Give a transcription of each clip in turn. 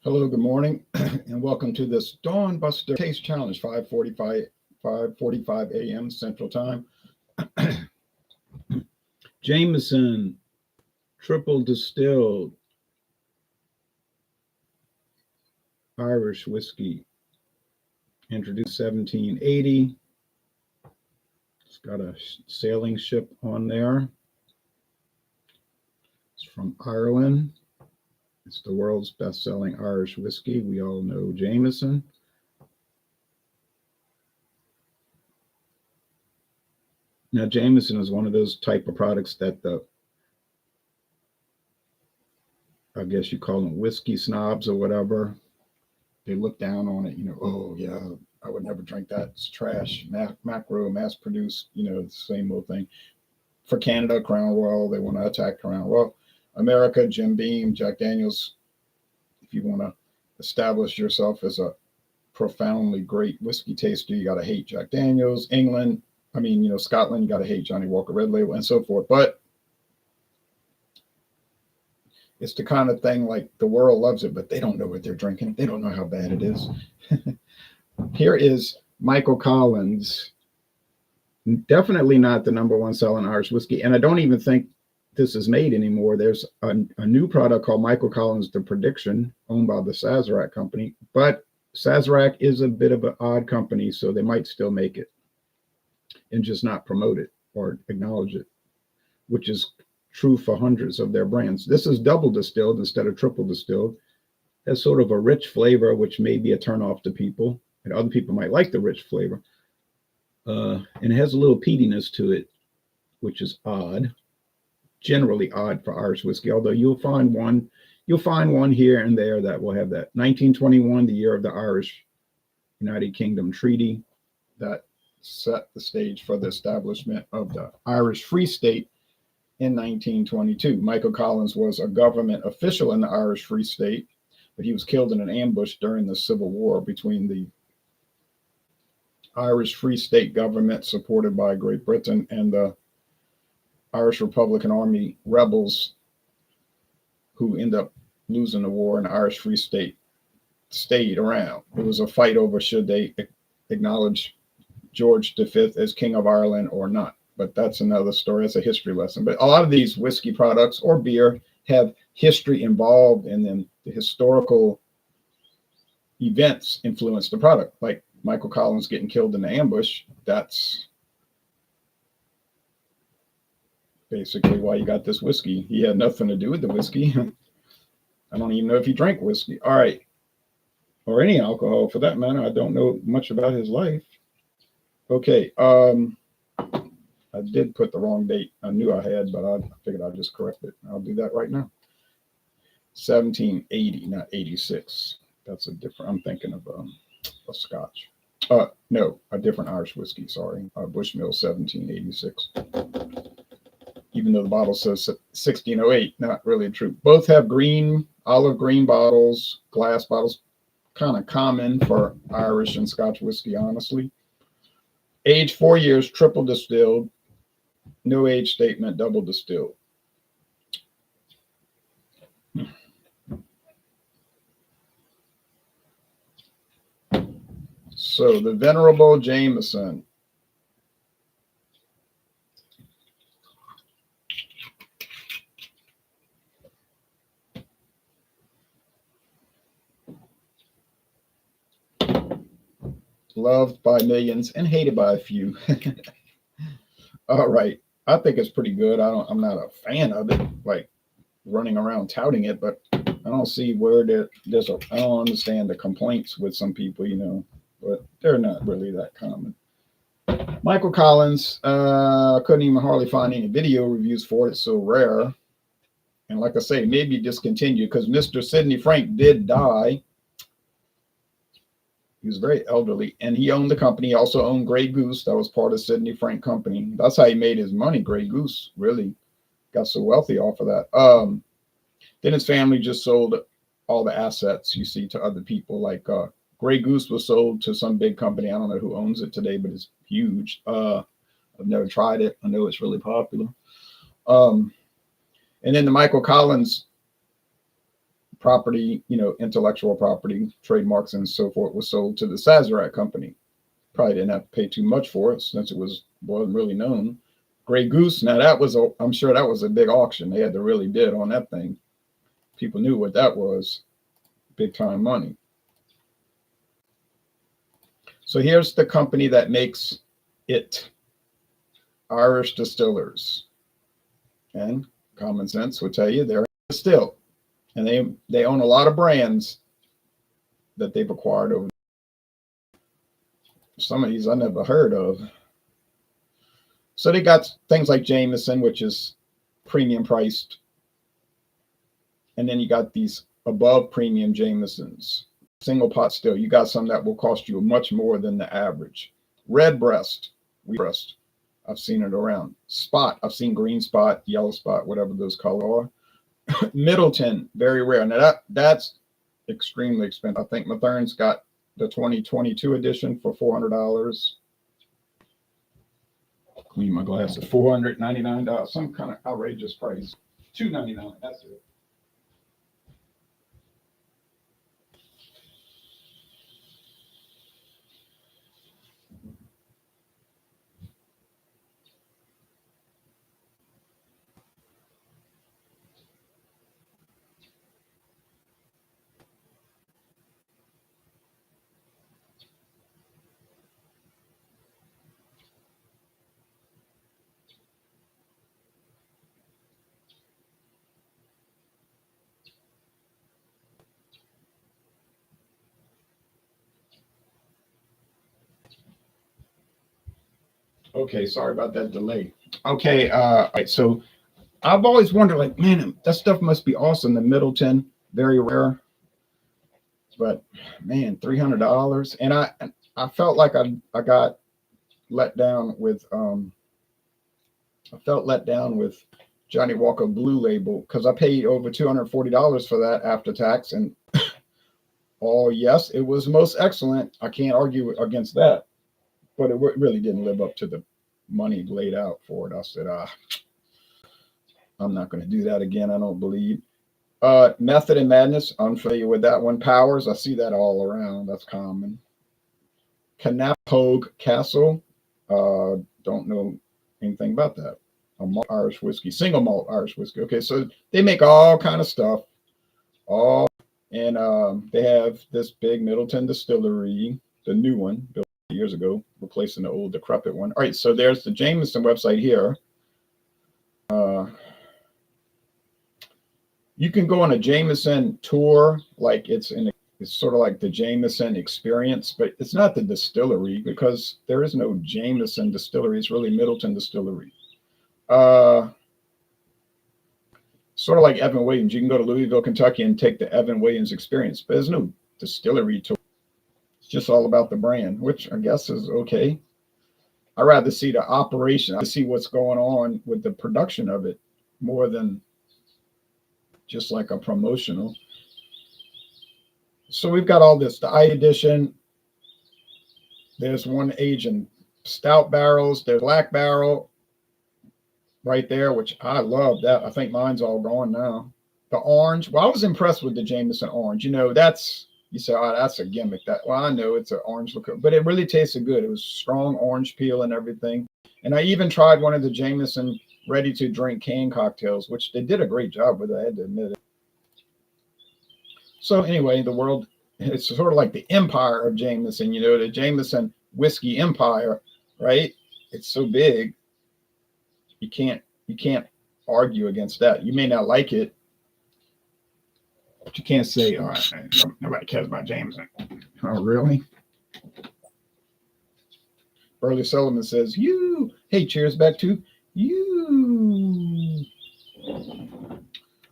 Hello, good morning, and welcome to this Dawn Buster Taste Challenge, 5:45 a.m. Central Time. Jameson triple distilled Irish whiskey, introduced 1780. It's got a sailing ship on there. It's from Ireland. It's the world's best-selling Irish whiskey. We all know Jameson. Now, Jameson is one of those type of products that I guess you call them whiskey snobs or whatever. They look down on it, oh yeah, I would never drink that. It's trash, macro, mass produced, the same old thing. For Canada, Crown Royal, they want to attack Crown Royal. America, Jim Beam, Jack Daniels. If you want to establish yourself as a profoundly great whiskey taster, you got to hate Jack Daniels. England, Scotland, you got to hate Johnny Walker Red Label and so forth. But it's the kind of thing like the world loves it, but they don't know what they're drinking. They don't know how bad it is. Here is Michael Collins. Definitely not the number one selling Irish whiskey. And I don't even think this is made anymore. There's a new product called Michael Collins The Prediction, owned by the Sazerac company. But Sazerac is a bit of an odd company, so they might still make it and just not promote it or acknowledge it, which is true for hundreds of their brands. This is double distilled instead of triple distilled. Has sort of a rich flavor, which may be a turnoff to people, and other people might like the rich flavor. And it has a little peatiness to it, which is odd, generally odd for Irish whiskey, although you'll find one here and there that will have that. 1921, the year of the Irish United Kingdom Treaty, that set the stage for the establishment of the Irish Free State in 1922. Michael Collins was a government official in the Irish Free State, but he was killed in an ambush during the Civil War between the Irish Free State government, supported by Great Britain, and the Irish Republican Army rebels, who end up losing the war, and the Irish Free State stayed around. It was a fight over should they acknowledge George V as King of Ireland or not. But that's another story. It's a history lesson. But a lot of these whiskey products or beer have history involved in them. The historical events influence the product. Like Michael Collins getting killed in the ambush. That's basically why you got this whiskey. He had nothing to do with the whiskey. I don't even know if he drank whiskey. All right. Or any alcohol for that matter. I don't know much about his life. Okay. I did put the wrong date. I knew I had, but I figured I'd just correct it. I'll do that right now. 1780, not 86. That's a different. I'm thinking of a Scotch. No, a different Irish whiskey. Sorry, Bushmill 1786. Even though the bottle says 1608, not really true. Both have olive green bottles, glass bottles, kind of common for Irish and Scotch whiskey, honestly. Age 4 years, triple distilled. No age statement, double distilled. So the Venerable Jameson. Loved by millions and hated by a few. All right. I think it's pretty good. I'm not a fan of it, like running around touting it, but I don't see where I don't understand the complaints with some people, but they're not really that common. Michael Collins, couldn't even hardly find any video reviews for it. It's so rare. And like I say, maybe discontinued because Mr. Sidney Frank did die. He was very elderly, and he owned the company. He also owned Grey Goose. That was part of Sidney Frank Company. That's how he made his money. Grey Goose really got so wealthy off of that. Then his family just sold all the assets, you see, to other people. Like Grey Goose was sold to some big company. I don't know who owns it today, but it's huge. I've never tried it. I know it's really popular. And then the Michael Collins property, intellectual property, trademarks, and so forth was sold to the Sazerac company. Probably didn't have to pay too much for it since wasn't really known. Grey Goose, now I'm sure that was a big auction. They had to really bid on that thing. People knew what that was, big time money. So here's the company that makes it, Irish Distillers. And common sense would tell you they're distilled. And they own a lot of brands that they've acquired over. Some of these I never heard of. So they got things like Jameson, which is premium priced. And then you got these above premium Jamesons. Single pot still. You got some that will cost you much more than the average. Redbreast. I've seen it around. Spot. I've seen green spot, yellow spot, whatever those colors are. Middleton. Very rare. Now that's extremely expensive. I think Mathern's got the 2022 edition for $400. Clean my glasses. $499. Some kind of outrageous price. $299. That's it. Okay, sorry about that delay. Okay, all right, so I've always wondered, like, man, that stuff must be awesome. The Middleton, very rare, but man, $300. And I felt like I got let down with Johnny Walker Blue Label because I paid over $240 for that after tax. And oh yes, it was most excellent. I can't argue against that. But it really didn't live up to the money laid out for it. I said, I'm not going to do that again. I don't believe. Method and Madness, unfamiliar with that one. Powers, I see that all around. That's common. Knapogue Castle, don't know anything about that. A malt Irish whiskey, single malt Irish whiskey. Okay, so they make all kind of stuff. And they have this big Middleton distillery, the new one, built years ago, replacing the old decrepit one. All right, so there's the Jameson website here. You can go on a Jameson tour, like it's sort of like the Jameson experience, but it's not the distillery because there is no Jameson distillery. It's really Middleton Distillery. Sort of like Evan Williams. You can go to Louisville, Kentucky and take the Evan Williams experience, but there's no distillery tour. Just all about the brand, which I guess is okay. I'd rather see the operation, to see what's going on with the production of it more than just like a promotional. So we've got all this, the I edition. There's one aged stout barrels. There's black barrel right there, which I love that. I think mine's all gone now. The orange. Well, I was impressed with the Jameson orange. You say, oh, that's a gimmick. Well, I know it's an orange liqueur, but it really tasted good. It was strong orange peel and everything. And I even tried one of the Jameson ready-to-drink canned cocktails, which they did a great job with, I had to admit it. So anyway, the world, it's sort of like the empire of Jameson, the Jameson whiskey empire, right? It's so big, you can't argue against that. You may not like it, but you can't say, all right, nobody cares about Jameson. Oh, really? Burley Sullivan says, hey, cheers back to you.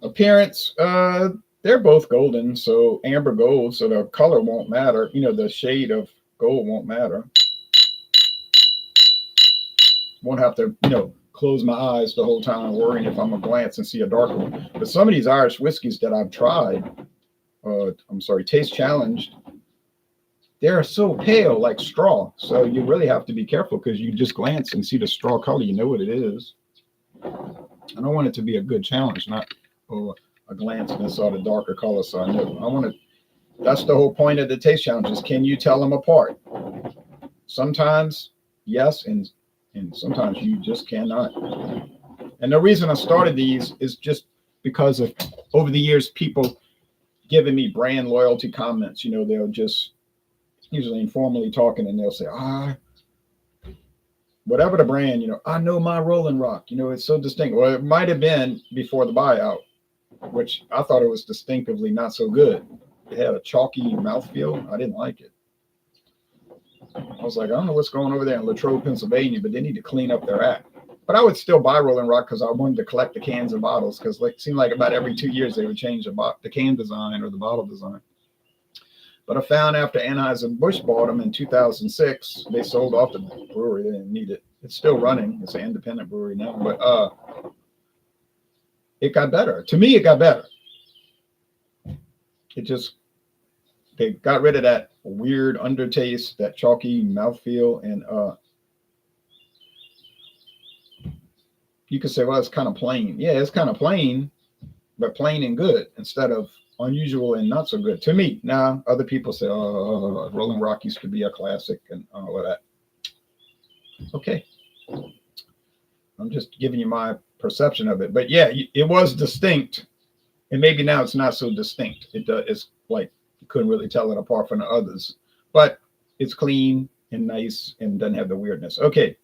Appearance, they're both golden, so amber gold, so the color won't matter. The shade of gold won't matter. Won't have to, close my eyes the whole time worrying if I'm gonna glance and see a darker one. But some of these Irish whiskeys that I've tried, taste challenged, they're so pale like straw. So you really have to be careful because you just glance and see the straw color, you know what it is. I don't want it to be a good challenge, not I glanced and saw the darker color, so I knew. I want to. That's the whole point of the taste challenges. Can you tell them apart? Sometimes yes, and sometimes you just cannot. And the reason I started these is just because of over the years people giving me brand loyalty comments. You know, they'll just usually informally talking and they'll say, whatever the brand, you know, I know my Rolling Rock, you know, it's so distinct. Well, it might have been before the buyout, which I thought it was distinctively not so good. It had a chalky mouthfeel. I didn't like it. I was like, I don't know what's going over there in Latrobe, Pennsylvania, but they need to clean up their act. But I would still buy Rolling Rock because I wanted to collect the cans and bottles, because it seemed like about every 2 years they would change the can design or the bottle design. But I found after Anheuser-Busch bought them in 2006, they sold off the brewery. They didn't need it. It's still running. It's an independent brewery now. But it got better. To me, it got better. They got rid of that weird undertaste, that chalky mouthfeel, and you could say, well, it's kind of plain. Yeah, it's kind of plain, but plain and good instead of unusual and not so good to me. Now, other people say, oh, Rolling Rock used to be a classic and all of that. Okay. I'm just giving you my perception of it. But yeah, it was distinct. And maybe now it's not so distinct. It's like you couldn't really tell it apart from the others. But it's clean and nice and doesn't have the weirdness. Okay.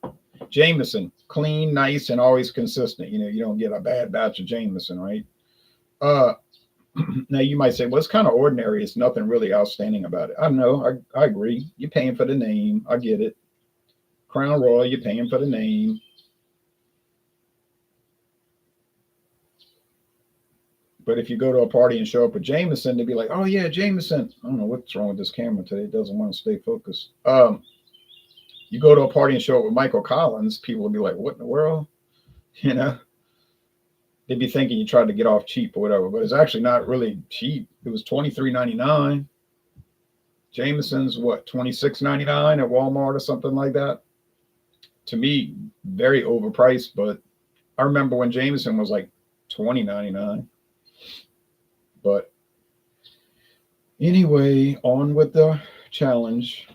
Jameson, clean, nice, and always consistent. You know, you don't get a bad batch of Jameson, right? Now you might say, well, it's kind of ordinary. It's nothing really outstanding about it. I know. I agree. You're paying for the name. I get it. Crown Royal, you're paying for the name. But if you go to a party and show up with Jameson, they'd be like, oh yeah, Jameson. I don't know what's wrong with this camera today. It doesn't want to stay focused. You go to a party and show up with Michael Collins, people will be like, what in the world? You know, they'd be thinking you tried to get off cheap or whatever, but it's actually not really cheap. It was $23.99. Jameson's what, $26.99 at Walmart or something like that. To me, very overpriced, but I remember when Jameson was like $20.99. But anyway, on with the challenge.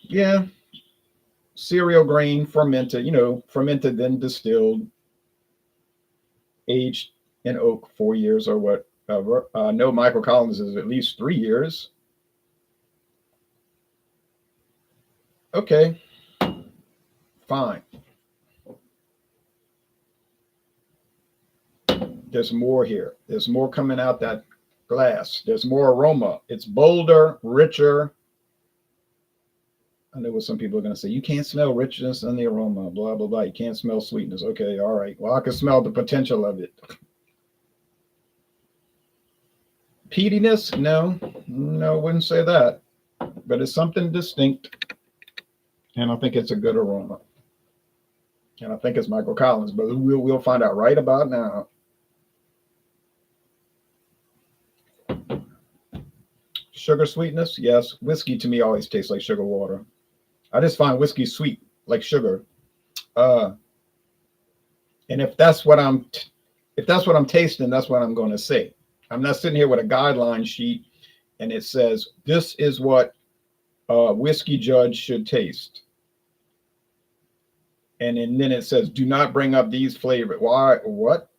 Yeah, cereal grain, fermented, you know, fermented, then distilled, aged in oak 4 years or whatever. No, Michael Collins is at least 3 years. Okay, fine. There's more here. There's more coming out that glass. There's more aroma. It's bolder, richer. I know what some people are going to say. You can't smell richness in the aroma, blah, blah, blah. You can't smell sweetness. Okay, all right. Well, I can smell the potential of it. Peatiness? No, I wouldn't say that. But it's something distinct. And I think it's a good aroma. And I think it's Michael Collins, but we'll find out right about now. Sugar sweetness? Yes. Whiskey to me always tastes like sugar water. I just find whiskey sweet, like sugar. And if that's what I'm tasting, that's what I'm going to say. I'm not sitting here with a guideline sheet and it says this is what a whiskey judge should taste. And then it says do not bring up these flavors. Why? What?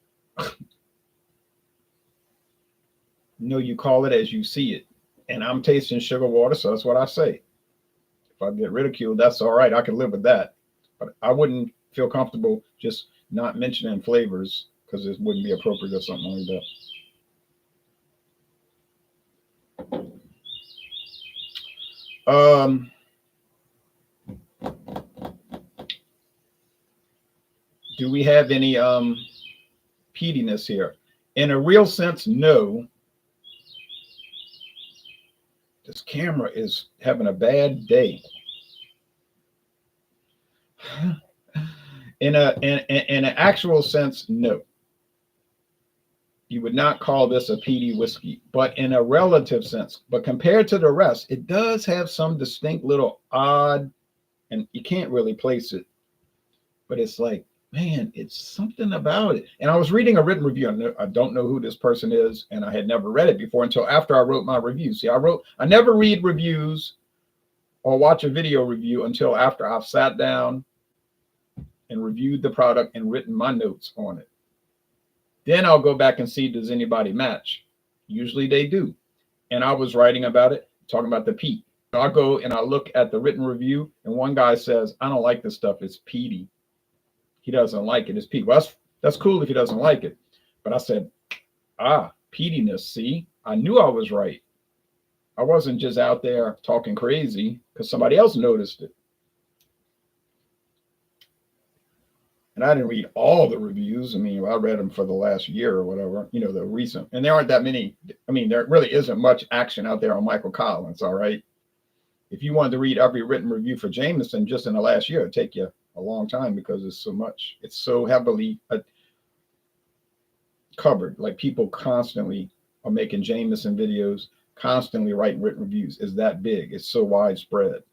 No, you call it as you see it. And I'm tasting sugar water, so that's what I say. If I get ridiculed, that's all right. I can live with that. But I wouldn't feel comfortable just not mentioning flavors because it wouldn't be appropriate or something like that. Do we have any peatiness here? In a real sense, no. This camera is having a bad day. In an actual sense, no. You would not call this a peaty whiskey, but in a relative sense, but compared to the rest, it does have some distinct little odd and you can't really place it, but it's like, man, it's something about it. And I was reading a written review. I don't know who this person is, and I had never read it before until after I wrote my review. See, I never read reviews or watch a video review until after I've sat down and reviewed the product and written my notes on it. Then I'll go back and see, does anybody match? Usually they do. And I was writing about it, talking about the peat. I'll go and I look at the written review, and one guy says, I don't like this stuff. It's peaty. He doesn't like it. It's peaty. Well, that's cool if he doesn't like it. But I said, peatiness. See, I knew I was right. I wasn't just out there talking crazy because somebody else noticed it. And I didn't read all the reviews. I mean, I read them for the last year or whatever, the recent. And there aren't that many. I mean, there really isn't much action out there on Michael Collins, all right? If you wanted to read every written review for Jameson just in the last year, it'd take you a long time because it's so much. It's so heavily covered. Like people constantly are making Jameson videos, constantly writing written reviews. It's that big. It's so widespread.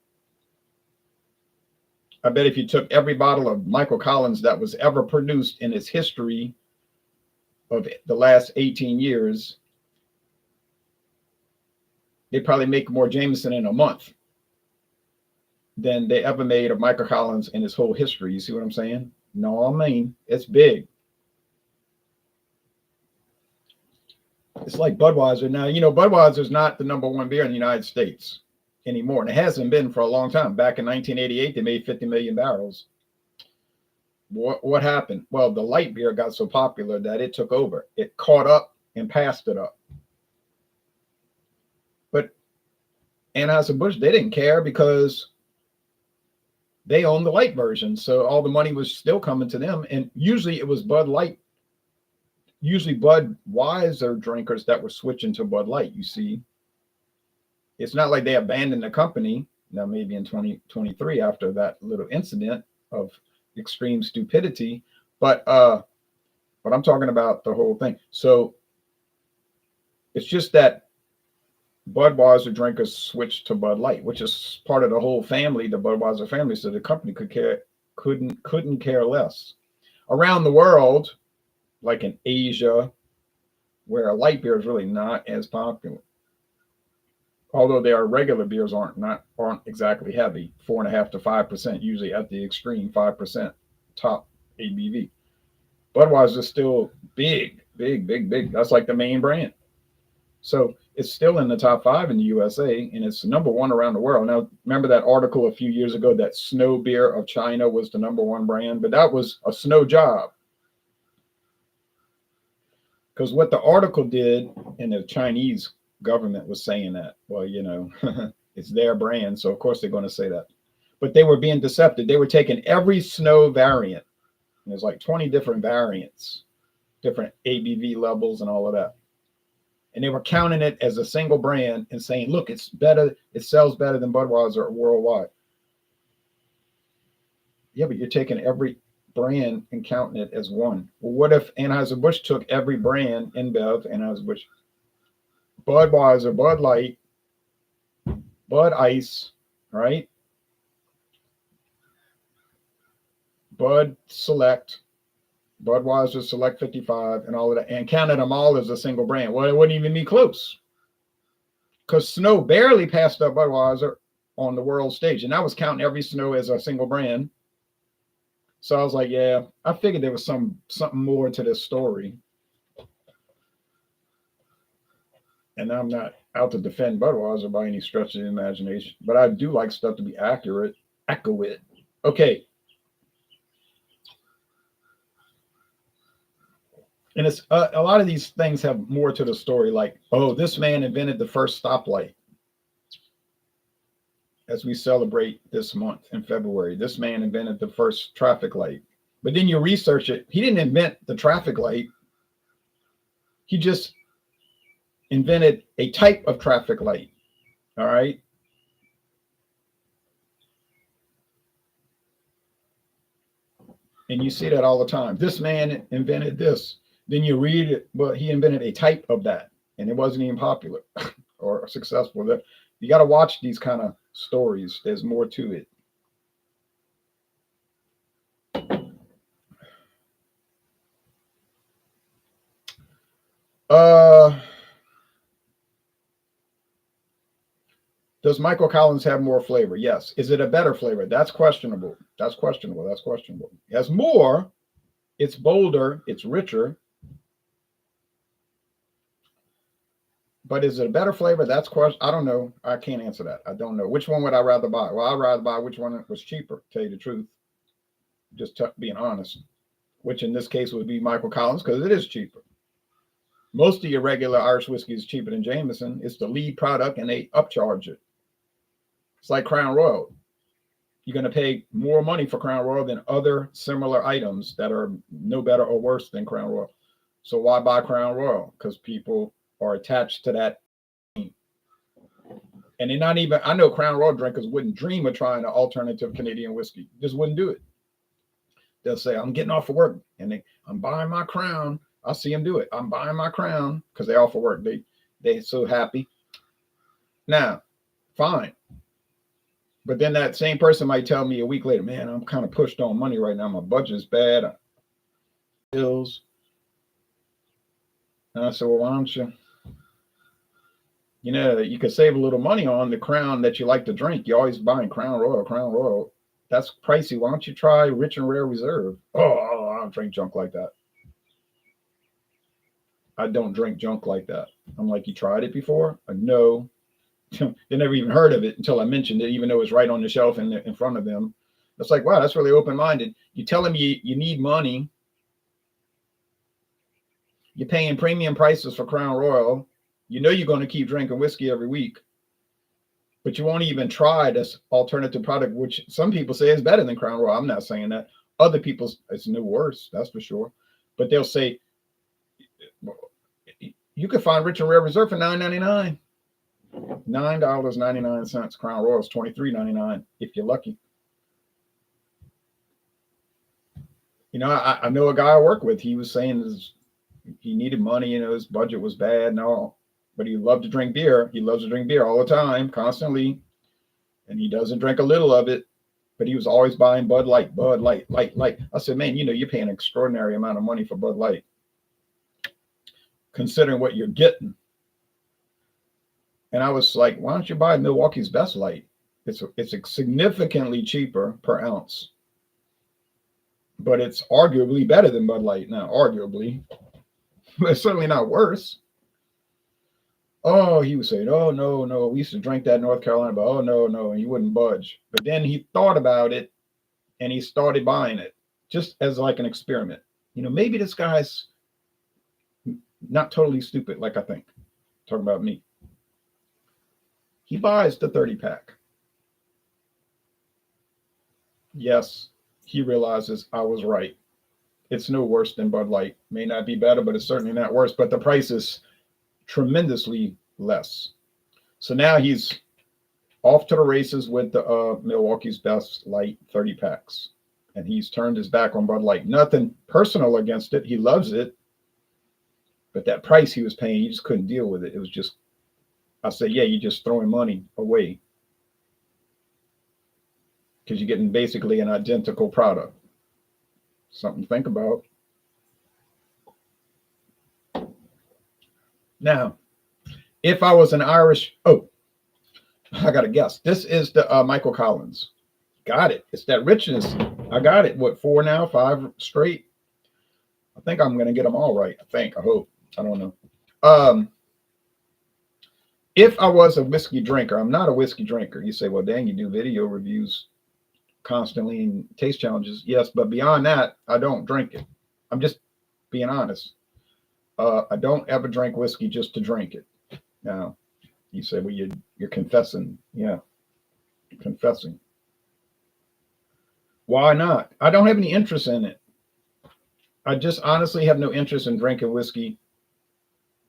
I bet if you took every bottle of Michael Collins that was ever produced in its history of the last 18 years, they probably make more Jameson in a month than they ever made of Michael Collins in his whole history. You see what I'm saying? No, I mean, it's big. It's like Budweiser. Now, Budweiser's not the #1 beer in the United States anymore, and it hasn't been for a long time. Back in 1988, they made 50 million barrels. What happened? Well, the light beer got so popular that it took over. It caught up and passed it up. But Anheuser-Busch, they didn't care because they owned the light version. So all the money was still coming to them. And usually it was Bud Light, usually Budweiser drinkers that were switching to Bud Light, you see. It's not like they abandoned the company. Now, maybe in 2023 after that little incident of extreme stupidity, but I'm talking about the whole thing. So it's just that Budweiser drinkers switched to Bud Light, which is part of the whole family, the Budweiser family. So the company couldn't care less. Around the world, like in Asia, where light beer is really not as popular. Although their regular beers aren't exactly heavy, 4.5% to 5%, usually at the extreme, 5% top ABV. Budweiser is still big. That's like the main brand. So it's still in the top 5 in the USA, and it's #1 around the world. Now, remember that article a few years ago that Snow Beer of China was the #1 brand, but that was a snow job. Because what the article did, and the Chinese government was saying that, well, it's their brand, so of course they're going to say that. But they were being deceptive. They were taking every snow variant, and there's like 20 different variants, different ABV levels and all of that. And they were counting it as a single brand and saying, look, it's better, it sells better than Budweiser worldwide. Yeah, but you're taking every brand and counting it as one. Well, what if Anheuser-Busch took every brand, InBev, Anheuser-Busch, Budweiser, Bud Light, Bud Ice, right? Bud Select, Budweiser Select 55, and all of that, and counted them all as a single brand. Well, it wouldn't even be close. Because Snow barely passed up Budweiser on the world stage, and I was counting every Snow as a single brand. So I was like, yeah, I figured there was something more to this story. And I'm not out to defend Budweiser by any stretch of the imagination, but I do like stuff to be accurate. Okay. And it's a lot of these things have more to the story, like, oh, this man invented the first stoplight. As we celebrate this month in February, this man invented the first traffic light. But then you research it. He didn't invent the traffic light. He just invented a type of traffic light. All right. And you see that all the time. This man invented this. Then you read it, but he invented a type of that, and it wasn't even popular or successful. You got to watch these kind of stories. There's more to it. Uh, does Michael Collins have more flavor? Yes. Is it a better flavor? That's questionable. That's questionable. That's questionable. It has more. It's bolder. It's richer. But is it a better flavor? That's question. I don't know. I can't answer that. I don't know. Which one would I rather buy? Well, I'd rather buy which one was cheaper. Tell you the truth, just being honest. Which in this case would be Michael Collins because it is cheaper. Most of your regular Irish whiskey is cheaper than Jameson. It's the lead product, and they upcharge it. It's like Crown Royal. You're going to pay more money for Crown Royal than other similar items that are no better or worse than Crown Royal. So why buy Crown Royal? Because people are attached to that. And they're not even, I know Crown Royal drinkers wouldn't dream of trying an alternative Canadian whiskey. Just wouldn't do it. They'll say, I'm getting off of work and I'm buying my Crown. I see them do it. I'm buying my Crown because they're off of work. They're so happy. Now, fine. But then that same person might tell me a week later, man, I'm kind of pushed on money right now. My budget is bad. Bills. And I said, well, why don't you? You know, you could save a little money on the Crown that you like to drink. You're always buying Crown Royal, Crown Royal. That's pricey. Why don't you try Rich and Rare Reserve? Oh, I don't drink junk like that. I don't drink junk like that. I'm like, you tried it before? No. They never even heard of it until I mentioned it, even though it's right on the shelf in front of them. It's like, wow, that's really open-minded. You tell them you need money. You're paying premium prices for Crown Royal. You know you're going to keep drinking whiskey every week, but you won't even try this alternative product, which some people say is better than Crown Royal. I'm not saying that. Other people, it's no worse, that's for sure. But they'll say, you could find Rich and Rare Reserve for $9.99. $9.99. Crown Royal is $23.99 if you're lucky. You know, I know a guy I work with. He was saying he needed money. You know, his budget was bad and all, but he loved to drink beer. He loves to drink beer all the time, constantly, and he doesn't drink a little of it. But he was always buying Bud Light. I said, man, you know, you're paying an extraordinary amount of money for Bud Light, considering what you're getting. And I was like, why don't you buy Milwaukee's Best Light? It's significantly cheaper per ounce, but it's arguably better than Bud Light. Now, arguably, but it's certainly not worse. Oh, he was saying, oh, no, we used to drink that in North Carolina, but oh, no, and he wouldn't budge. But then he thought about it, and he started buying it, just as like an experiment. You know, maybe this guy's not totally stupid, like I think. Talking about me. He buys the 30-pack. Yes, he realizes I was right. It's no worse than Bud Light. May not be better, but it's certainly not worse. But the price is tremendously less. So now he's off to the races with the Milwaukee's Best Light 30 packs. And he's turned his back on Bud Light. Nothing personal against it. He loves it. But that price he was paying, he just couldn't deal with it. It was just, I said, yeah, you're just throwing money away. Because you're getting basically an identical product. Something to think about. Now, if I was an Irish, I got to guess. This is the Michael Collins. Got it. It's that richness. I got it. What, 4 now? 5 straight? I think I'm going to get them all right. I hope. I don't know. If I was a whiskey drinker, I'm not a whiskey drinker. You say, well, dang, you do video reviews constantly and taste challenges. Yes, but beyond that, I don't drink it. I'm just being honest. I don't ever drink whiskey just to drink it. Now, you say, well, you're confessing. Yeah, confessing. Why not? I don't have any interest in it. I just honestly have no interest in drinking whiskey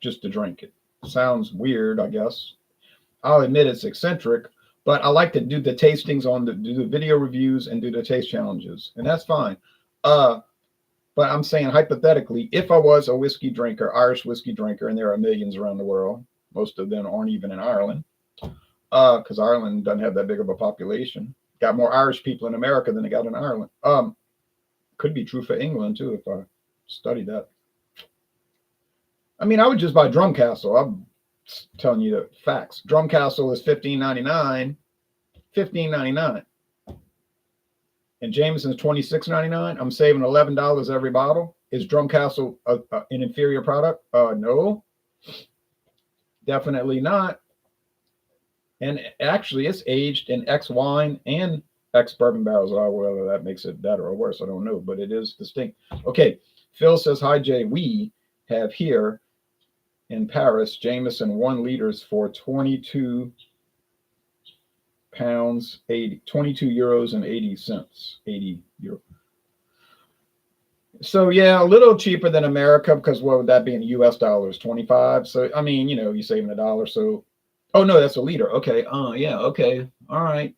just to drink it. Sounds weird, I guess. I'll admit it's eccentric, but I like to do the tastings do the video reviews and do the taste challenges, and that's fine. But I'm saying hypothetically, if I was a whiskey drinker, Irish whiskey drinker, and there are millions around the world, most of them aren't even in Ireland, because Ireland doesn't have that big of a population. Got more Irish people in America than they got in Ireland. Could be true for England too if I studied that. I mean, I would just buy Drum Castle. I'm telling you the facts. Drum Castle is $15.99, $15.99, and Jameson's $26.99. I'm saving $11 every bottle. Is Drum Castle an inferior product? No, definitely not. And actually, it's aged in X wine and X bourbon barrels. Whether that makes it better or worse, I don't know, but it is distinct. Okay, Phil says, "Hi Jay, we have here in Paris Jameson 1 liters for 22 pounds, 22 euros and 80 cents, 80 euro." So yeah, a little cheaper than America, because what would that be in US dollars? 25. So I mean, you're saving $1. So, oh no, that's a liter. Okay. Yeah. Okay. All right.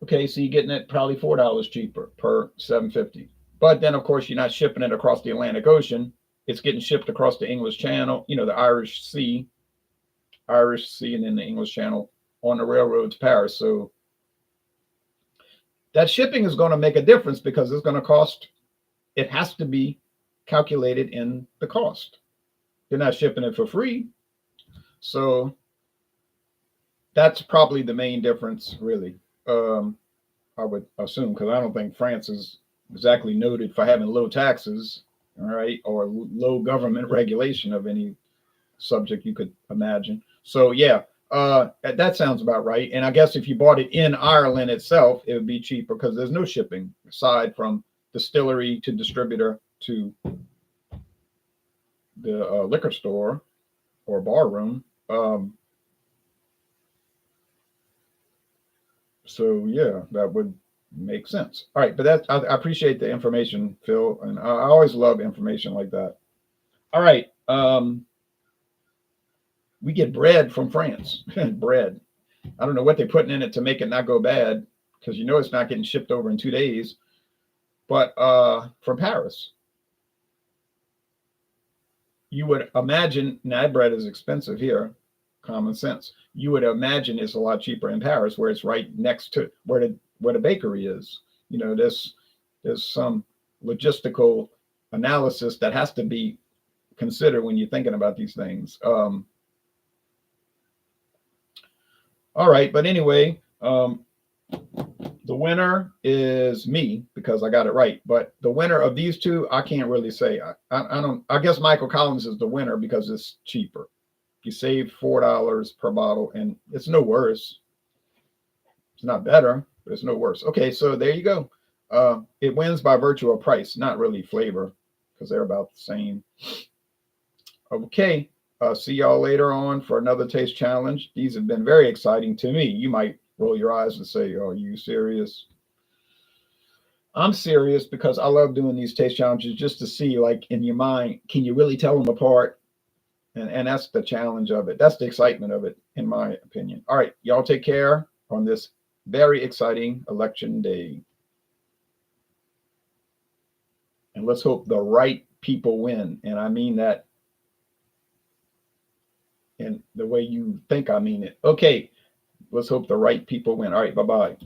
Okay. So you're getting it probably $4 cheaper per 750. But then of course you're not shipping it across the Atlantic Ocean. It's getting shipped across the English Channel, the Irish Sea, and then the English Channel on the railroad to Paris. So that shipping is going to make a difference, because it's going to cost. It has to be calculated in the cost. They're not shipping it for free. So that's probably the main difference, really. I would assume, because I don't think France is exactly noted for having low taxes, all right, or low government regulation of any subject you could imagine. So yeah, that sounds about right. And I guess if you bought it in Ireland itself, it would be cheaper, because there's no shipping aside from distillery to distributor to the liquor store or bar room. So yeah, that would make sense. All right, but I appreciate the information, Phil, and I always love information like that. All right, we get bread from France. Bread. I don't know what they're putting in it to make it not go bad, because it's not getting shipped over in 2 days. But from Paris, you would imagine, now that bread is expensive here, common sense. You would imagine it's a lot cheaper in Paris, where it's right next to where the bakery is. There's some logistical analysis that has to be considered when you're thinking about these things. All right, but anyway, the winner is me, because I got it right. But the winner of these two, I can't really say. I don't. I guess Michael Collins is the winner because it's cheaper. You save $4 per bottle, and it's no worse. It's not better, but it's no worse. Okay, so there you go. It wins by virtue of price, not really flavor, because they're about the same. Okay, see y'all later on for another taste challenge. These have been very exciting to me. You might roll your eyes and say, "Are you serious?" I'm serious, because I love doing these taste challenges just to see, like, in your mind, can you really tell them apart? And that's the challenge of it. That's the excitement of it, in my opinion. All right, y'all take care on this very exciting election day. And let's hope the right people win. And I mean that in the way you think I mean it. Okay, let's hope the right people win. All right, bye-bye.